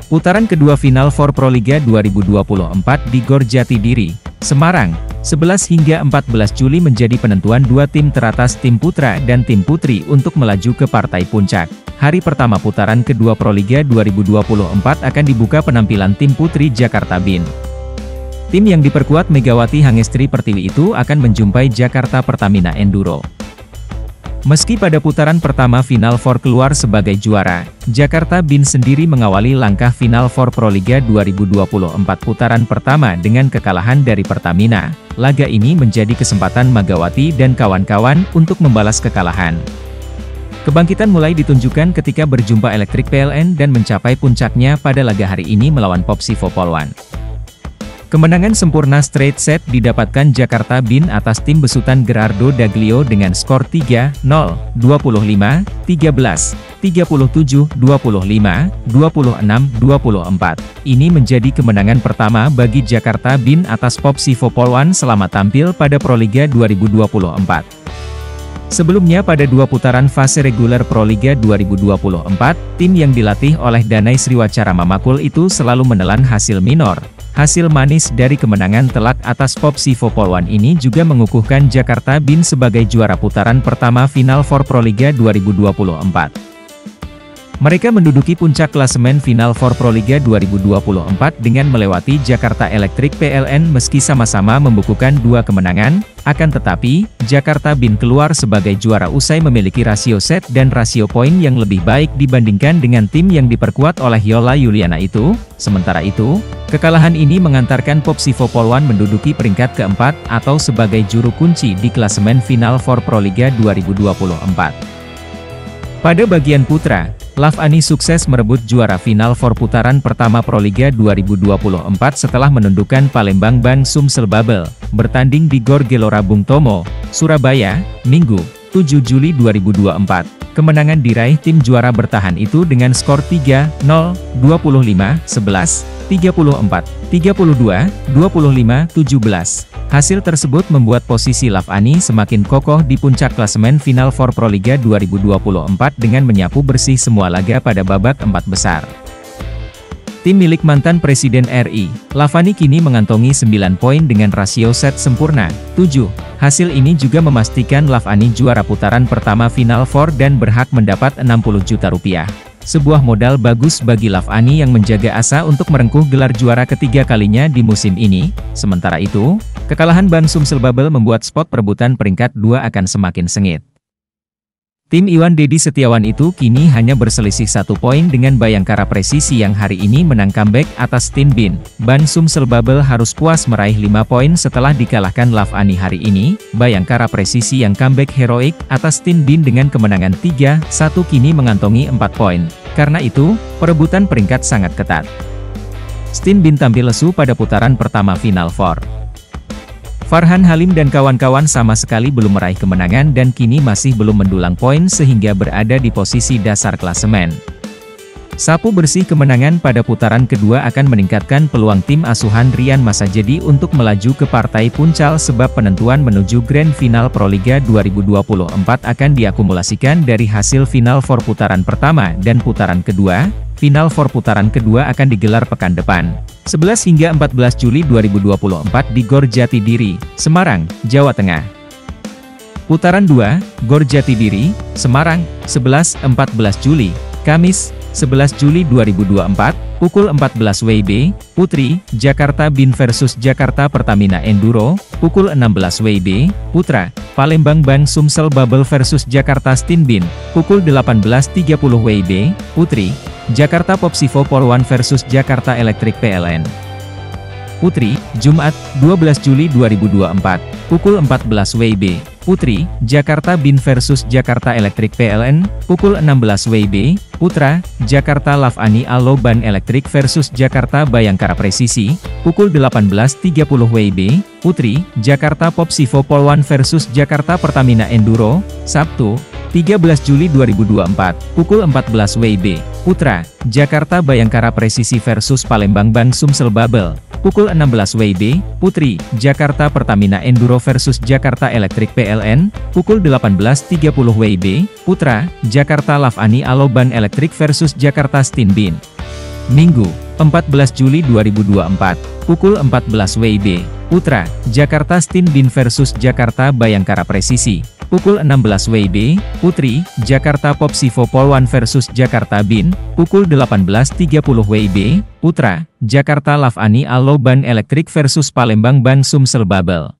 Putaran kedua Final Four Proliga 2024 di Gor Jatidiri, Semarang, 11 hingga 14 Juli menjadi penentuan dua tim teratas tim putra dan tim putri untuk melaju ke partai puncak. Hari pertama putaran kedua Proliga 2024 akan dibuka penampilan tim putri Jakarta BIN. Tim yang diperkuat Megawati Hangestri Pertiwi itu akan menjumpai Jakarta Pertamina Enduro. Meski pada putaran pertama Final Four keluar sebagai juara, Jakarta BIN sendiri mengawali langkah Final Four Proliga 2024 putaran pertama dengan kekalahan dari Pertamina. Laga ini menjadi kesempatan Megawati dan kawan-kawan untuk membalas kekalahan. Kebangkitan mulai ditunjukkan ketika berjumpa Elektrik PLN dan mencapai puncaknya pada laga hari ini melawan Popsivo Polwan. Kemenangan sempurna straight set didapatkan Jakarta BIN atas tim besutan Gerardo Daglio dengan skor 3-0, 25, 13, 37, 25, 26, 24. Ini menjadi kemenangan pertama bagi Jakarta BIN atas Popsivo Polwan selama tampil pada Proliga 2024. Sebelumnya pada dua putaran fase reguler Proliga 2024, tim yang dilatih oleh Danai Sriwacara Mamakul itu selalu menelan hasil minor. Hasil manis dari kemenangan telak atas Popsivo Polwan ini juga mengukuhkan Jakarta BIN sebagai juara putaran pertama Final Four Proliga 2024. Mereka menduduki puncak klasemen Final Four Proliga 2024 dengan melewati Jakarta Elektrik PLN meski sama-sama membukukan dua kemenangan, akan tetapi, Jakarta BIN keluar sebagai juara usai memiliki rasio set dan rasio poin yang lebih baik dibandingkan dengan tim yang diperkuat oleh Yola Yuliana itu. Sementara itu, kekalahan ini mengantarkan Popsivo Polwan menduduki peringkat keempat atau sebagai juru kunci di klasemen Final Four Proliga 2024. Pada bagian putra, Lavani sukses merebut juara Final Four putaran pertama Proliga 2024 setelah menundukkan Palembang Bang Sumsel Babel, bertanding di Gor Gelora Bung Tomo, Surabaya, Minggu, 7 Juli 2024. Kemenangan diraih tim juara bertahan itu dengan skor 3-0, 25, 11, 34, 32, 25, 17. Hasil tersebut membuat posisi Lavani semakin kokoh di puncak klasemen Final Four Proliga 2024 dengan menyapu bersih semua laga pada babak 4 besar. Tim milik mantan Presiden RI, Lavani kini mengantongi 9 poin dengan rasio set sempurna, 7. Hasil ini juga memastikan Lavani juara putaran pertama Final Four dan berhak mendapat 60 juta rupiah. Sebuah modal bagus bagi Lavani yang menjaga asa untuk merengkuh gelar juara ketiga kalinya di musim ini. Sementara itu, kekalahan Bang Sumsel Babel membuat spot perebutan peringkat 2 akan semakin sengit. Tim Iwan Dedi Setiawan itu kini hanya berselisih 1 poin dengan Bayangkara Presisi yang hari ini menang comeback atas tim BIN. Bang Sumsel Babel harus puas meraih 5 poin setelah dikalahkan Lavani hari ini. Bayangkara Presisi yang comeback heroik atas tim BIN dengan kemenangan 3-1 kini mengantongi 4 poin. Karena itu, perebutan peringkat sangat ketat. Tim BIN tampil lesu pada putaran pertama Final Four. Farhan Halim dan kawan-kawan sama sekali belum meraih kemenangan dan kini masih belum mendulang poin sehingga berada di posisi dasar klasemen. Sapu bersih kemenangan pada putaran kedua akan meningkatkan peluang tim asuhan Rian Masajedi untuk melaju ke partai puncak sebab penentuan menuju Grand Final Proliga 2024 akan diakumulasikan dari hasil Final Four putaran pertama dan putaran kedua. Final Four putaran kedua akan digelar pekan depan, 11 hingga 14 Juli 2024 di Gor Jatidiri, Semarang, Jawa Tengah. Putaran 2, Gor Jatidiri, Semarang, 11-14 Juli, Kamis, 11 Juli 2024, pukul 14 WIB, Putri, Jakarta BIN versus Jakarta Pertamina Enduro, pukul 16 WIB, Putra, Palembang Bang Sumsel Babel versus Jakarta Stin BIN, pukul 18.30 WIB, Putri, Jakarta Popsivo Polwan versus Jakarta Elektrik PLN. Putri, Jumat, 12 Juli 2024, pukul 14 WIB, Putri, Jakarta BIN versus Jakarta Elektrik PLN, pukul 16 WIB, Putra, Jakarta Lavani Aloban Elektrik versus Jakarta Bayangkara Presisi, pukul 18.30 WIB, Putri, Jakarta Popsivo Polwan versus Jakarta Pertamina Enduro, Sabtu, 13 Juli 2024, pukul 14 WIB, Putra, Jakarta Bayangkara Presisi versus Palembang Bang Sumsel Babel, pukul 16 WIB, Putri, Jakarta Pertamina Enduro versus Jakarta Elektrik PLN, pukul 18.30 WIB, Putra, Jakarta Lavani Aloban Elektrik versus Jakarta Stin BIN. Minggu, 14 Juli 2024, pukul 14 WIB, Putra, Jakarta Steam Bin versus Jakarta Bayangkara Presisi, pukul 16 WIB, Putri, Jakarta Popsivo Polwan versus Jakarta Bin, pukul 18.30 WIB, Putra, Jakarta Lavani Allo Ban Elektrik versus Palembang Ban Sumsel Babel.